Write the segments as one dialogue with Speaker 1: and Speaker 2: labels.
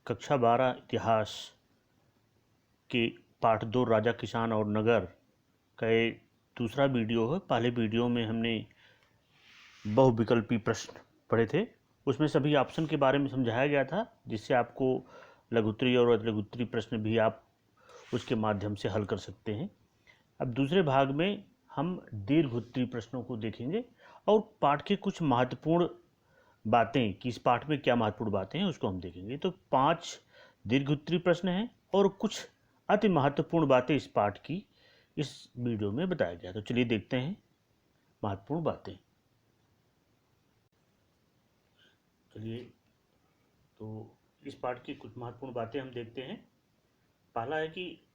Speaker 1: कक्षा 12 इतिहास के पाठ 2 राजा किसान और नगर का ये दूसरा वीडियो है। पहले वीडियो में हमने बहुविकल्पी प्रश्न पढ़े थे, उसमें सभी ऑप्शन के बारे में समझाया गया था, जिससे आपको लघुत्तरी और अतिलघुत्तरी प्रश्न भी आप उसके माध्यम से हल कर सकते हैं। अब दूसरे भाग में हम दीर्घोत्तरी प्रश्नों को देखेंगे और पाठ के कुछ महत्वपूर्ण बातें कि इस पाठ में क्या महत्वपूर्ण बातें हैं उसको हम देखेंगे। तो 5 दीर्घोत्तरी प्रश्न हैं और कुछ अति महत्वपूर्ण बातें इस पाठ की इस वीडियो में बताया गया। तो चलिए देखते हैं महत्वपूर्ण बातें। चलिए तो इस पाठ की कुछ महत्वपूर्ण बातें हम देखते हैं। पहला है कि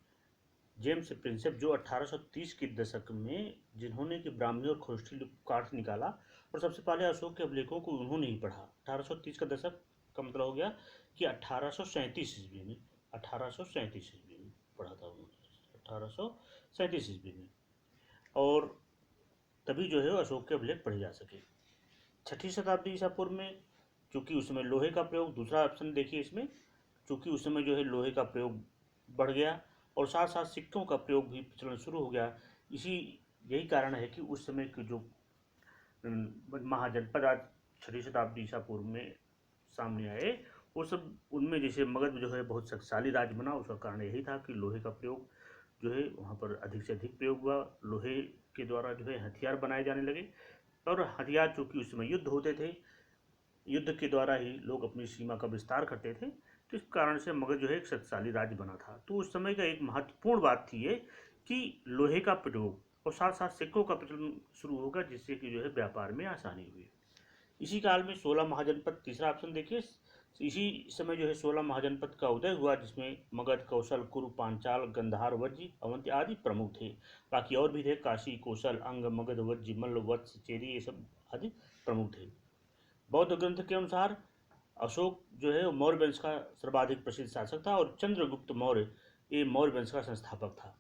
Speaker 1: जेम्स प्रिंसेप जो 1830 के दशक में जिन्होंने कि ब्राह्मी और खरोष्ठी काठ निकाला और सबसे पहले अशोक के अभिलेखों को उन्होंने ही पढ़ा। 1830 का दशक का मतलब हो गया कि 1837 ईस्वी में 1837 ईस्वी में पढ़ा था उन्होंने, 1837 ईस्वी में, और तभी जो है अशोक के अभिलेख पढ़े जा सके। 6ठी शताब्दी ईसा पूर्व में, चूँकि उस समय लोहे का प्रयोग, दूसरा ऑप्शन देखिए इसमें, चूँकि उस समय जो है लोहे का प्रयोग बढ़ गया और साथ साथ सिक्कों का प्रयोग भी प्रचलन शुरू हो गया। यही कारण है कि उस समय के जो महाजनपद आज 6ठी शताब्दी ईसा पूर्व में सामने आए, वो सब उनमें जैसे मगध जो है बहुत शक्तिशाली राज्य बना, उसका कारण यही था कि लोहे का प्रयोग जो है वहाँ पर अधिक से अधिक प्रयोग हुआ। लोहे के द्वारा जो है हथियार बनाए जाने लगे और हथियार चूँकि उस समय युद्ध होते थे, युद्ध के द्वारा ही लोग अपनी सीमा का विस्तार करते थे, तो इस कारण से मगध जो है एक शक्तिशाली राज्य बना था। तो उस समय का एक महत्वपूर्ण बात थी ये कि लोहे का प्रयोग और साथ साथ सिक्कों का प्रचलन शुरू होगा, जिससे कि जो है व्यापार में आसानी हुई। इसी काल में 16 महाजनपद, तीसरा ऑप्शन देखिए, इसी समय जो है 16 महाजनपद का उदय हुआ, जिसमें मगध, कौशल, कुरु, पांचाल, गंधार, वज्जी, अवंती आदि प्रमुख थे। बाकी और भी थे, काशी, कौशल, अंग, मगध, वज्जी, मल्ल, वत्स, चेरी, ये सब आदि प्रमुख थे। बौद्ध ग्रंथ के अनुसार अशोक जो है मौर्य वंश का सर्वाधिक प्रसिद्ध शासक था और चंद्रगुप्त मौर्य ये मौर्य वंश का संस्थापक था।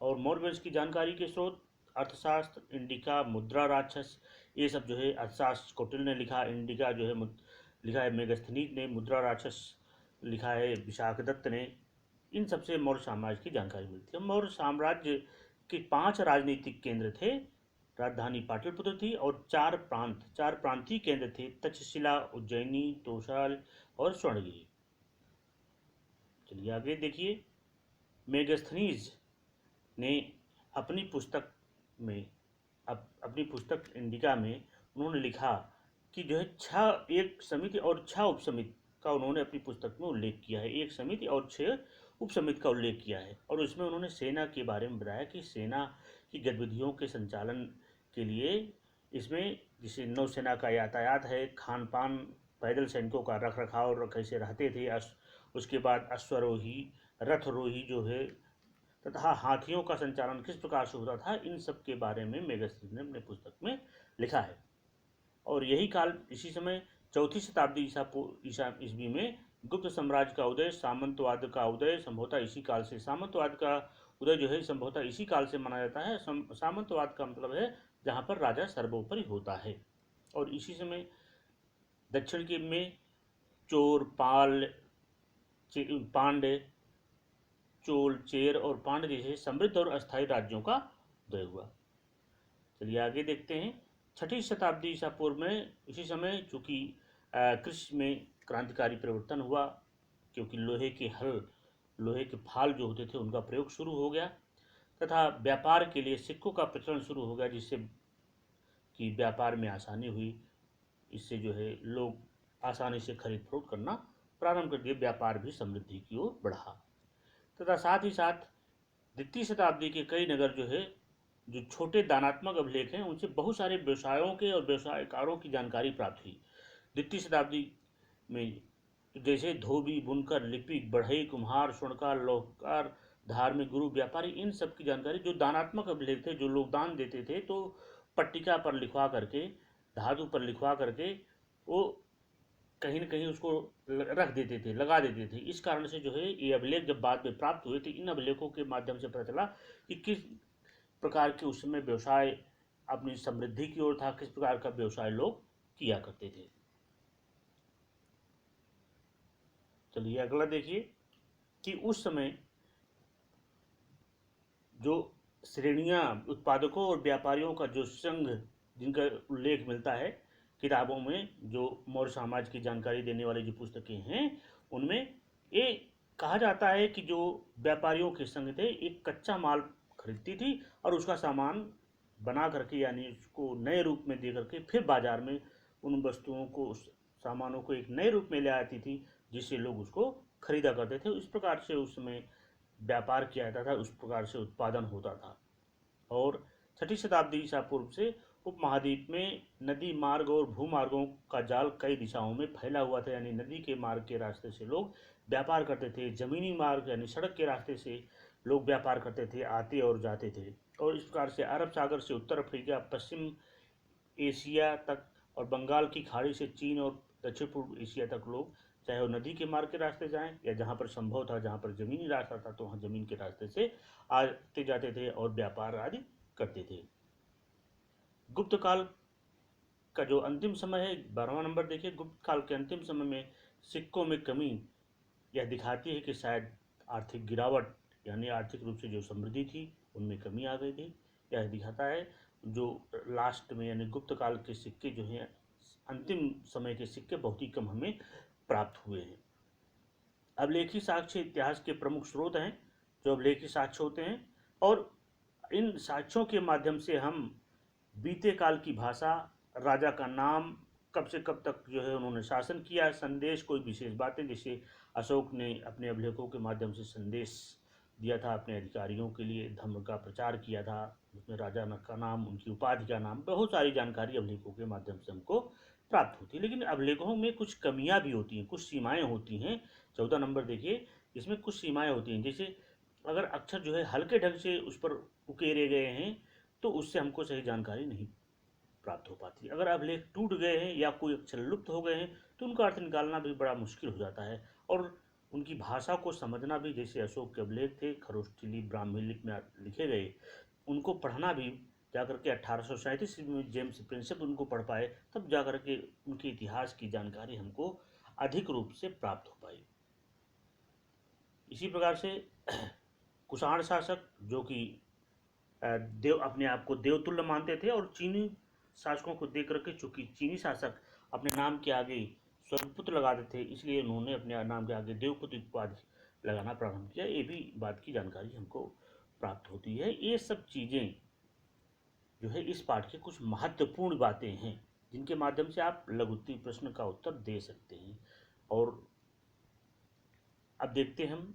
Speaker 1: और मौर्य वंश की जानकारी के स्रोत अर्थशास्त्र, इंडिका, मुद्रा राक्षस, ये सब जो है अर्थशास्त्र कौटिल्य ने लिखा, इंडिका जो है लिखा है मेगस्थनीज ने, मुद्रा राक्षस लिखा है विशाखदत्त ने। इन सबसे मौर्य साम्राज्य की जानकारी मिलती है। मौर्य साम्राज्य के 5 राजनीतिक केंद्र थे। राजधानी पाटलिपुत्र थी और 4 प्रांतीय केंद्र थे, तक्षशिला, उज्जैनी, तोशाल और स्वर्णगिरी। चलिए आगे देखिए, मेगस्थनीज ने अपनी पुस्तक में अपनी पुस्तक इंडिका में उन्होंने लिखा कि जो है 6 एक समिति और 6 उपसमिति का उन्होंने अपनी पुस्तक में उल्लेख किया है। 1 समिति और 6 उपसमिति का उल्लेख किया है और उसमें उन्होंने सेना के बारे में बताया कि सेना की गतिविधियों के संचालन के लिए इसमें जैसे नौसेना का यातायात है, खान पान, पैदल सैनिकों का रख रखाव कैसे रहते थे, उसके बाद अश्वरोही, रथरोही जो है तथा हाथियों का संचालन किस प्रकार से होता था, इन सब के बारे में मेगस्थनीज ने अपने पुस्तक में लिखा है। और यही काल, इसी समय 4ठी शताब्दी ईसा ईस्वी में गुप्त साम्राज्य का उदय, सामंतवाद का उदय संभवतः इसी काल से, सामंतवाद का उदय जो है संभवतः इसी काल से माना जाता है। सामंतवाद का मतलब है जहाँ पर राजा सर्वोपरि होता है। और इसी समय दक्षिण के में चोर, पांड्य, चोल, चेर और पांड्य जैसे समृद्ध और अस्थायी राज्यों का उदय हुआ। चलिए आगे देखते हैं। 6ठी शताब्दी ईसा पूर्व में इसी समय चूँकि कृषि में क्रांतिकारी परिवर्तन हुआ, क्योंकि लोहे के फाल जो होते थे उनका प्रयोग शुरू हो गया तथा व्यापार के लिए सिक्कों का प्रचलन शुरू हो गया, जिससे कि व्यापार में आसानी हुई। इससे जो है लोग आसानी से खरीद फरोख्त करना प्रारंभ कर दिए, व्यापार भी समृद्धि की ओर बढ़ा। तथा साथ ही साथ द्वितीय शताब्दी के कई नगर जो है, जो छोटे दानात्मक अभिलेख हैं, उनसे बहुत सारे व्यवसायों के और व्यवसायकारों की जानकारी प्राप्त हुई। द्वितीय शताब्दी में जैसे धोबी, बुनकर, लिपिक, बढ़ई, कुम्हार, स्वर्णकार, लौहकार, धार्मिक गुरु, व्यापारी, इन सब की जानकारी, जो दानात्मक अभिलेख थे, जो लोग दान देते थे तो पट्टिका पर लिखवा करके, धातु पर लिखवा करके वो कहीं न कहीं उसको रख देते थे, लगा देते थे। इस कारण से जो है ये अभिलेख जब बाद में प्राप्त हुए थे, इन अभिलेखों के माध्यम से पता चला कि किस प्रकार के उस समय व्यवसाय अपनी समृद्धि की ओर था, किस प्रकार का व्यवसाय लोग किया करते थे। चलिए अगला देखिए कि उस समय जो श्रेणियां, उत्पादकों और व्यापारियों का जो संघ, जिनका उल्लेख मिलता है किताबों में, जो मौर्य समाज की जानकारी देने वाली जो पुस्तकें हैं उनमें, ये कहा जाता है कि जो व्यापारियों के संघ थे एक कच्चा माल खरीदती थी और उसका सामान बना करके, यानी उसको नए रूप में दे करके फिर बाजार में उन वस्तुओं को, उस सामानों को एक नए रूप में ले आती थी, जिससे लोग उसको खरीदा करते थे। इस प्रकार से उस समय व्यापार किया जाता था, उस प्रकार से उत्पादन होता था। और छठी शताब्दी ईसा पूर्व से उपमहाद्वीप में नदी मार्ग और भूमार्गों का जाल कई दिशाओं में फैला हुआ था, यानी नदी के मार्ग के रास्ते से लोग व्यापार करते थे, जमीनी मार्ग यानी सड़क के रास्ते से लोग व्यापार करते थे, आते और जाते थे। और इस प्रकार से अरब सागर से उत्तर अफ्रीका, पश्चिम एशिया तक और बंगाल की खाड़ी से चीन और दक्षिण पूर्व एशिया तक लोग, चाहे वो नदी के मार्ग के रास्ते जाएं या जहाँ पर संभव था, जहाँ पर जमीनी रास्ता था तो वहाँ जमीन के रास्ते से आते जाते थे और व्यापार आदि करते थे। गुप्त काल का जो अंतिम समय है, 12वां नंबर देखिए, गुप्त काल के अंतिम समय में सिक्कों में कमी यह दिखाती है कि शायद आर्थिक गिरावट, यानी आर्थिक रूप से जो समृद्धि थी उनमें कमी आ गई थी। यह दिखाता है जो लास्ट में, यानी गुप्त काल के सिक्के जो हैं, अंतिम समय के सिक्के बहुत ही कम हमें प्राप्त हुए हैं। अभिलेखी साक्ष्य इतिहास के प्रमुख स्रोत हैं, जो अभिलेखी साक्ष्य होते हैं, और इन साक्ष्यों के माध्यम से हम बीते काल की भाषा, राजा का नाम, कब से कब तक जो है उन्होंने शासन किया, संदेश, कोई विशेष बातें, जैसे अशोक ने अपने अभिलेखों के माध्यम से संदेश दिया था अपने अधिकारियों के लिए, धर्म का प्रचार किया था, उसमें राजा का नाम, उनकी उपाधि का नाम, बहुत सारी जानकारी अभिलेखों के माध्यम से हमको प्राप्त होती है। लेकिन अभिलेखों में कुछ कमियां भी होती हैं, कुछ सीमाएं होती हैं। 14 नंबर देखिए, इसमें कुछ सीमाएं होती हैं, जैसे अगर अक्षर जो है हल्के ढंग से उस पर उकेरे गए हैं तो उससे हमको सही जानकारी नहीं प्राप्त हो पाती। अगर अभिलेख टूट गए हैं या कोई अक्षर लुप्त हो गए हैं तो उनका अर्थ निकालना भी बड़ा मुश्किल हो जाता है, और उनकी भाषा को समझना भी, जैसे अशोक के अभिलेख थे खरोष्ठिली ब्राह्मी लिपि में लिखे गए, उनको पढ़ना भी जाकर के 1837 में जेम्स प्रिंसेप उनको पढ़ पाए, तब जाकर के उनके इतिहास की जानकारी हमको अधिक रूप से प्राप्त हो पाई। इसी प्रकार से कुषाण शासक, जो कि देव, अपने आप को देवतुल्य मानते थे, और चीनी शासकों को देख करके, चूंकि चीनी शासक अपने नाम के आगे स्वर्गपुत्र लगाते थे, इसलिए उन्होंने अपने नाम के आगे देवपुत्र उपाधि लगाना प्रारंभ किया। ये भी बात की जानकारी हमको प्राप्त होती है। ये सब चीज़ें जो है इस पाठ के कुछ महत्वपूर्ण बातें हैं, जिनके माध्यम से आप लघुत्तरीय प्रश्न का उत्तर दे सकते हैं। और अब देखते हैं हम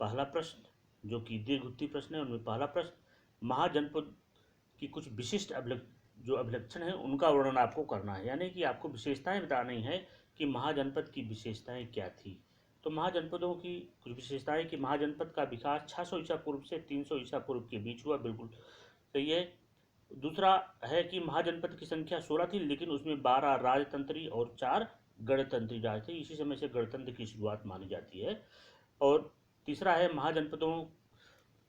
Speaker 1: पहला प्रश्न, जो कि दीर्घोत्तरीय प्रश्न है। उनमें पहला प्रश्न, महाजनपद की कुछ विशिष्ट जो अभिलक्षण है उनका वर्णन आपको करना है, यानी कि आपको विशेषताएं बतानी है कि महाजनपद की विशेषताएं क्या थी। तो महाजनपदों की कुछ विशेषताएं कि महाजनपद का विकास 600 ईसा पूर्व से 300 ईसा पूर्व के बीच हुआ, बिल्कुल सही है। दूसरा है कि महाजनपद की संख्या 16 थी, लेकिन उसमें 12 राजतंत्री और 4 गणतंत्री राज थे। इसी समय से गणतंत्र की शुरुआत मानी जाती है। और तीसरा है, महाजनपदों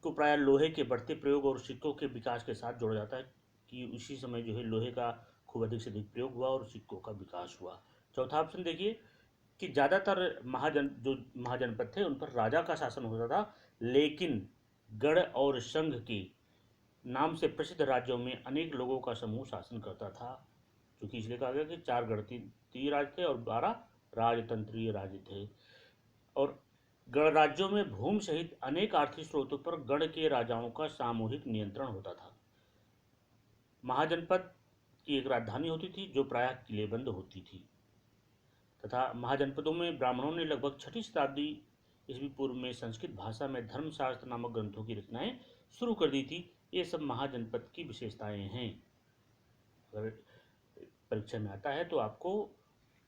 Speaker 1: को प्राय लोहे के बढ़ते प्रयोग और सिक्कों के विकास के साथ जोड़ा जाता है, कि उसी समय जो है लोहे का खूब अधिक से अधिक प्रयोग हुआ और सिक्कों का विकास हुआ। चौथा ऑप्शन देखिए कि ज़्यादातर महाजनपद थे उन पर राजा का शासन होता था, लेकिन गढ़ और संघ के नाम से प्रसिद्ध राज्यों में अनेक लोगों का समूह शासन करता था, क्योंकि इसलिए कहा गया कि 4 गणतंत्रीय राज थे और 12 राजतंत्रीय राज थे। और गणराज्यों में भूमि सहित अनेक आर्थिक स्रोतों पर गण के राजाओं का सामूहिक नियंत्रण होता था। महाजनपद की एक राजधानी होती थी जो प्रायः किलेबंद होती थी, तथा महाजनपदों में ब्राह्मणों ने लगभग 6ठी शताब्दी ईस्वी पूर्व में संस्कृत भाषा में धर्मशास्त्र नामक ग्रंथों की रचनाएं शुरू कर दी थी। ये सब महाजनपद की विशेषताएं हैं। अगर परीक्षा में आता है तो आपको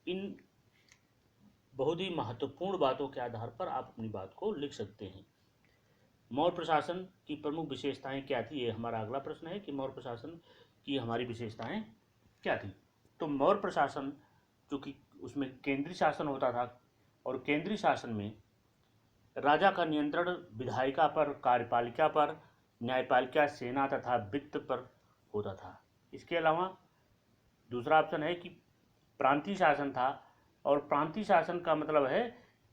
Speaker 1: इन बहुत ही महत्वपूर्ण बातों के आधार पर आप अपनी बात को लिख सकते हैं। मौर्य प्रशासन की प्रमुख विशेषताएं क्या थी, ये हमारा अगला प्रश्न है कि मौर्य प्रशासन की हमारी विशेषताएं क्या थी। तो मौर्य प्रशासन, चूँकि उसमें केंद्रीय शासन होता था, और केंद्रीय शासन में राजा का नियंत्रण विधायिका पर, कार्यपालिका पर, न्यायपालिका, सेना तथा वित्त पर होता था। इसके अलावा दूसरा ऑप्शन है कि प्रांतीय शासन था, और प्रांतीय शासन का मतलब है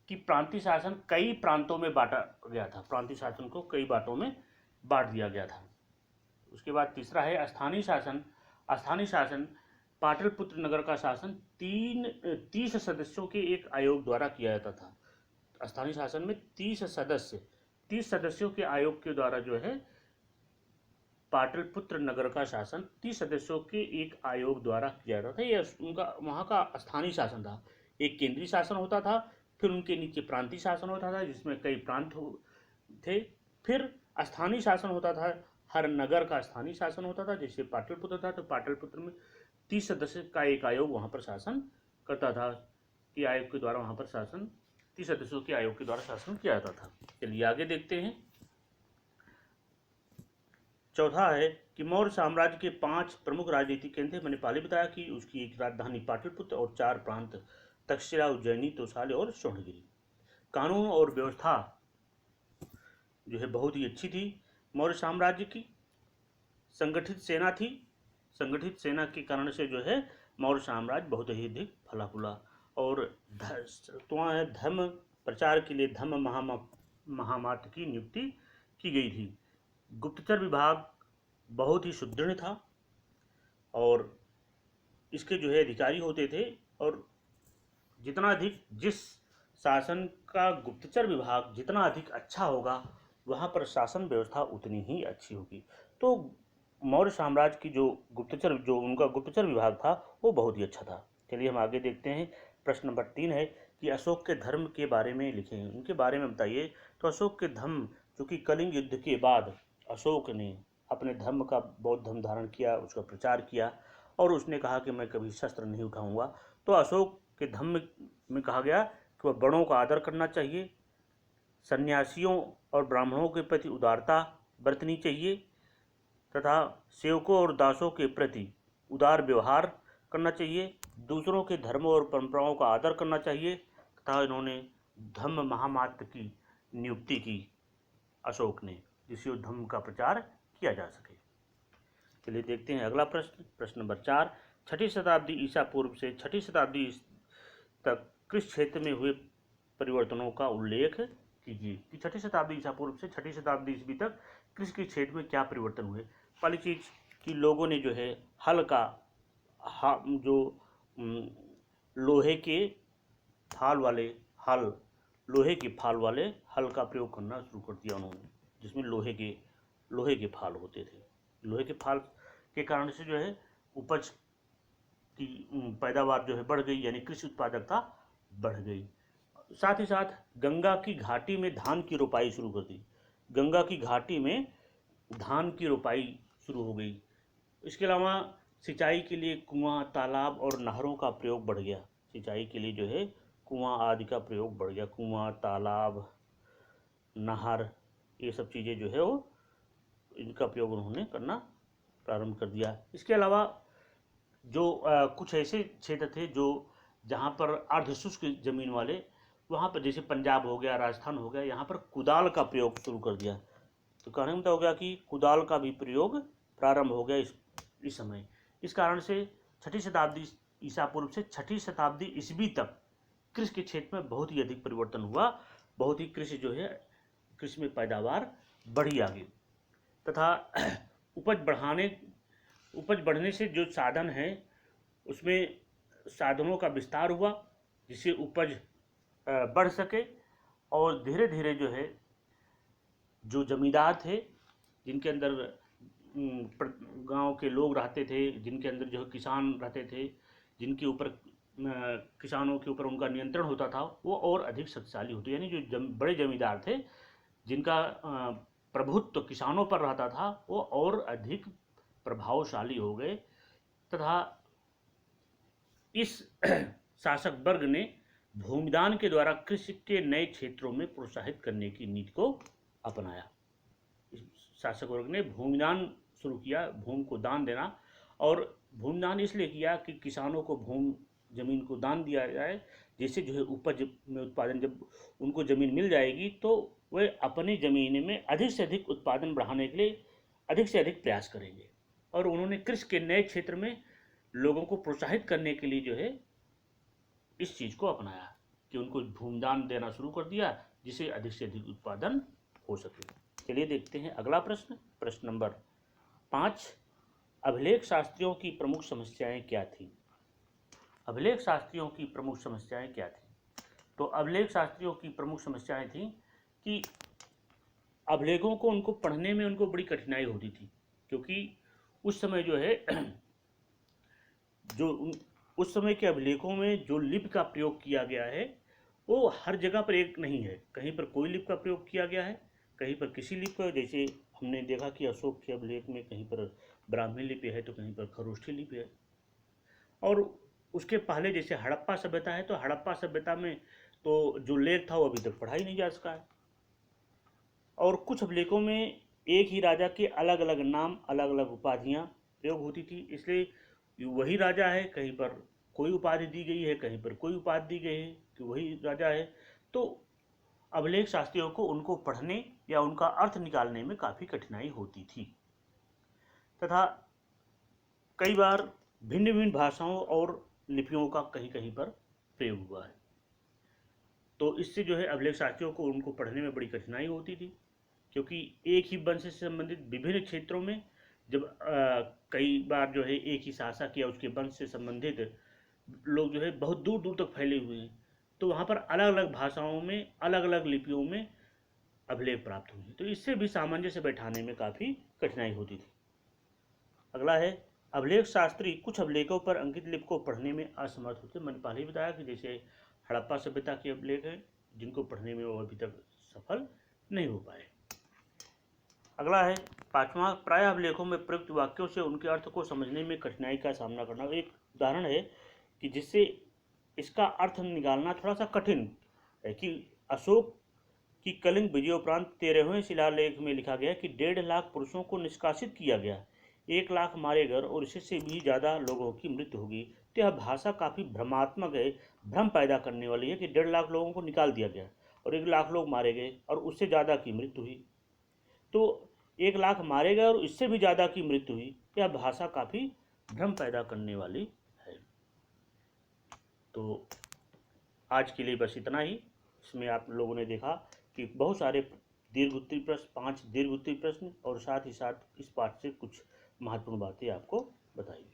Speaker 1: कि प्रांतीय शासन कई प्रांतों में बांटा गया था, प्रांतीय शासन को कई बांटों में बांट दिया गया था। उसके बाद तीसरा है स्थानीय शासन। स्थानीय शासन पाटलिपुत्र नगर का शासन 30 सदस्यों के एक आयोग द्वारा किया जाता था। स्थानीय शासन में 30 सदस्यों के आयोग के द्वारा जो है पाटलिपुत्र नगर का शासन 30 सदस्यों के एक आयोग द्वारा किया जाता था। यह उनका वहाँ का स्थानीय शासन था। एक केंद्रीय शासन होता था, फिर उनके नीचे प्रांतीय शासन होता था जिसमें कई प्रांत थे, फिर स्थानीय शासन होता था, हर नगर का स्थानीय शासन होता था। जैसे पाटलिपुत्र था तो पाटलिपुत्र में 30 सदस्य का एक आयोग वहाँ पर शासन करता था, कि आयोग के द्वारा वहाँ पर शासन 30 सदस्यों के आयोग के द्वारा शासन किया जाता था। चलिए आगे देखते हैं। चौथा है कि मौर्य साम्राज्य के 5 प्रमुख राजनीतिक केंद्र थे। मैंने पहले बताया कि उसकी एक राजधानी पाटलिपुत्र और 4 प्रांत तक्षशिला, उज्जैनी, तोसाले और स्वर्णगिरी। कानून और व्यवस्था जो है बहुत ही अच्छी थी। मौर्य साम्राज्य की संगठित सेना थी। संगठित सेना के कारण से जो है मौर्य साम्राज्य बहुत ही अधिक फला फूला। और धर्म प्रचार के लिए धर्म महामात्र की नियुक्ति की गई थी। गुप्तचर विभाग बहुत ही सुदृढ़ था और इसके जो है अधिकारी होते थे, और जितना अधिक जिस शासन का गुप्तचर विभाग जितना अधिक अच्छा होगा वहाँ पर शासन व्यवस्था उतनी ही अच्छी होगी। तो मौर्य साम्राज्य की जो उनका गुप्तचर विभाग था वो बहुत ही अच्छा था। चलिए हम आगे देखते हैं। प्रश्न नंबर 3 है कि अशोक के धर्म के बारे में लिखें, उनके बारे में बताइए। तो अशोक के धर्म, क्योंकि कलिंग युद्ध के बाद अशोक ने अपने धर्म का बौद्ध धर्म धारण किया, उसका प्रचार किया और उसने कहा कि मैं कभी शस्त्र नहीं उठाऊंगा। तो अशोक के धर्म में कहा गया कि वह बड़ों का आदर करना चाहिए, सन्यासियों और ब्राह्मणों के प्रति उदारता बरतनी चाहिए तथा सेवकों और दासों के प्रति उदार व्यवहार करना चाहिए, दूसरों के धर्म और परंपराओं का आदर करना चाहिए तथा इन्होंने धम्म महामात्र की नियुक्ति की अशोक ने, जिससे धम्म का प्रचार किया जा सके। चलिए देखते हैं अगला प्रश्न। प्रश्न नंबर 4, 6ठी शताब्दी ईसा पूर्व से 6ठी शताब्दी तक कृषि क्षेत्र में हुए परिवर्तनों का उल्लेख कीजिए। कि 6ठी शताब्दी ईसा पूर्व से 6ठी शताब्दी ईस्वी तक कृषि के क्षेत्र में क्या परिवर्तन हुए। पहली चीज़ कि लोगों ने जो है हल का जो लोहे के फाल वाले हल, लोहे के फाल वाले हल का प्रयोग करना शुरू कर दिया उन्होंने, जिसमें लोहे के फाल होते थे। लोहे के फाल के कारण से जो है उपज की पैदावार जो है बढ़ गई, यानी कृषि उत्पादकता बढ़ गई। साथ ही साथ गंगा की घाटी में धान की रोपाई शुरू कर दी। गंगा की घाटी में धान की रोपाई शुरू हो गई। इसके अलावा सिंचाई के लिए कुआं, तालाब और नहरों का प्रयोग बढ़ गया। सिंचाई के लिए जो है कुआं आदि का प्रयोग बढ़ गया। कुआं, तालाब, नहर, ये सब चीज़ें जो है वो इनका प्रयोग उन्होंने करना प्रारंभ कर दिया। इसके अलावा जो कुछ ऐसे क्षेत्र थे जो जहाँ पर अर्धशुष्क जमीन वाले, वहाँ पर जैसे पंजाब हो गया, राजस्थान हो गया, यहाँ पर कुदाल का प्रयोग शुरू कर दिया। तो कहने का मतलब हो गया कि कुदाल का भी प्रयोग प्रारंभ हो गया इस समय। इस कारण से 6ठी शताब्दी ईसा पूर्व से 6ठी शताब्दी ईस्वी तक कृषि के क्षेत्र में बहुत ही अधिक परिवर्तन हुआ। बहुत ही कृषि जो है कृषि में पैदावार बढ़ी आगे तथा उपज बढ़ने से जो साधन है उसमें साधनों का विस्तार हुआ, जिससे उपज बढ़ सके। और धीरे धीरे जो है जो जमींदार थे, जिनके अंदर गांव के लोग रहते थे, जिनके अंदर जो किसान रहते थे, जिनके ऊपर किसानों के ऊपर उनका नियंत्रण होता था, वो और अधिक शक्तिशाली होते, यानी जो बड़े जमींदार थे जिनका प्रभुत्व किसानों पर रहता था, वो और अधिक प्रभावशाली हो गए तथा इस शासक वर्ग ने भूमिदान के द्वारा कृषि के नए क्षेत्रों में प्रोत्साहित करने की नीति को अपनाया। इस शासक वर्ग ने भूमिदान शुरू किया, भूमि को दान देना, और भूमिदान इसलिए किया कि किसानों को जमीन को दान दिया जाए, जिससे जो है उपज में उत्पादन, जब उनको ज़मीन मिल जाएगी तो वे अपनी ज़मीन में अधिक से अधिक उत्पादन बढ़ाने के लिए अधिक से अधिक प्रयास करेंगे। और उन्होंने कृषि के नए क्षेत्र में लोगों को प्रोत्साहित करने के लिए जो है इस चीज़ को अपनाया। कि उनको भूमिदान देना शुरू कर दिया, जिससे अधिक से अधिक उत्पादन हो सके। चलिए देखते हैं अगला प्रश्न, प्रश्न नंबर 5। अभिलेख शास्त्रियों की प्रमुख समस्याएं क्या थी? अभिलेख शास्त्रियों की प्रमुख समस्याएं क्या थी? तो अभिलेख शास्त्रियों की प्रमुख समस्याएं थी कि अभिलेखों को उनको पढ़ने में उनको बड़ी कठिनाई होती थी, क्योंकि उस समय जो है उस समय के अभिलेखों में जो लिपि का प्रयोग किया गया है वो हर जगह पर एक नहीं है। कहीं पर कोई लिपि का प्रयोग किया गया है, कहीं पर किसी लिपि का, जैसे हमने देखा कि अशोक के अभिलेख में कहीं पर ब्राह्मी लिपि है तो कहीं पर खरोष्ठी लिपि है। और उसके पहले जैसे हड़प्पा सभ्यता है, तो हड़प्पा सभ्यता में तो जो लेख था वो अभी तक पढ़ा ही नहीं जा सका है। और कुछ अभिलेखों में एक ही राजा के अलग अलग नाम, अलग अलग उपाधियाँ प्रयोग होती थी, इसलिए वही राजा है, कहीं पर कोई उपाधि दी गई है, कहीं पर कोई उपाधि दी गई है कि वही राजा है। तो अभिलेख शास्त्रियों को उनको पढ़ने या उनका अर्थ निकालने में काफ़ी कठिनाई होती थी, तथा कई बार भिन्न भिन्न भाषाओं और लिपियों का कहीं कहीं पर प्रयोग हुआ है। तो इससे जो है अभिलेख शास्त्रियों को उनको पढ़ने में बड़ी कठिनाई होती थी, क्योंकि एक ही वंश से संबंधित विभिन्न क्षेत्रों में जब कई बार जो है एक ही शासक या उसके वंश से संबंधित लोग जो है बहुत दूर दूर तक फैले हुए हैं, तो वहाँ पर अलग अलग भाषाओं में, अलग अलग लिपियों में अभिलेख प्राप्त हुए, तो इससे भी सामंजस्य बैठाने में काफ़ी कठिनाई होती थी। अगला है, अभिलेख शास्त्री कुछ अभिलेखों पर अंकित लिपि को पढ़ने में असमर्थ होते। मैंने पहले ही बताया कि जैसे हड़प्पा सभ्यता के अभिलेख हैं जिनको पढ़ने में वो अभी तक सफल नहीं हो पाए। अगला है 5वां, प्राय अभिलेखों में प्रयुक्त वाक्यों से उनके अर्थ को समझने में कठिनाई का सामना करना। एक उदाहरण है कि जिससे इसका अर्थ निकालना थोड़ा सा कठिन है कि अशोक की कलिंग विजयोपरांत 13वें शिलालेख में लिखा गया कि 1.5 लाख पुरुषों को निष्कासित किया गया, 1 लाख मारे गए और इससे भी ज़्यादा लोगों की मृत्यु होगी। तो यह भाषा काफ़ी भ्रमात्मक है, भ्रम पैदा करने वाली है कि 1.5 लाख लोगों को निकाल दिया गया और 1 लाख लोग मारे गए और उससे ज़्यादा की मृत्यु हुई। तो 1 लाख मारे गए और इससे भी ज़्यादा की मृत्यु हुई, यह भाषा काफ़ी भ्रम पैदा करने वाली है। तो आज के लिए बस इतना ही। इसमें आप लोगों ने देखा कि बहुत सारे दीर्घ उत्तरीय प्रश्न, 5 दीर्घ उत्तरीय प्रश्न और साथ ही साथ इस पाठ से कुछ महत्वपूर्ण बातें आपको बताई।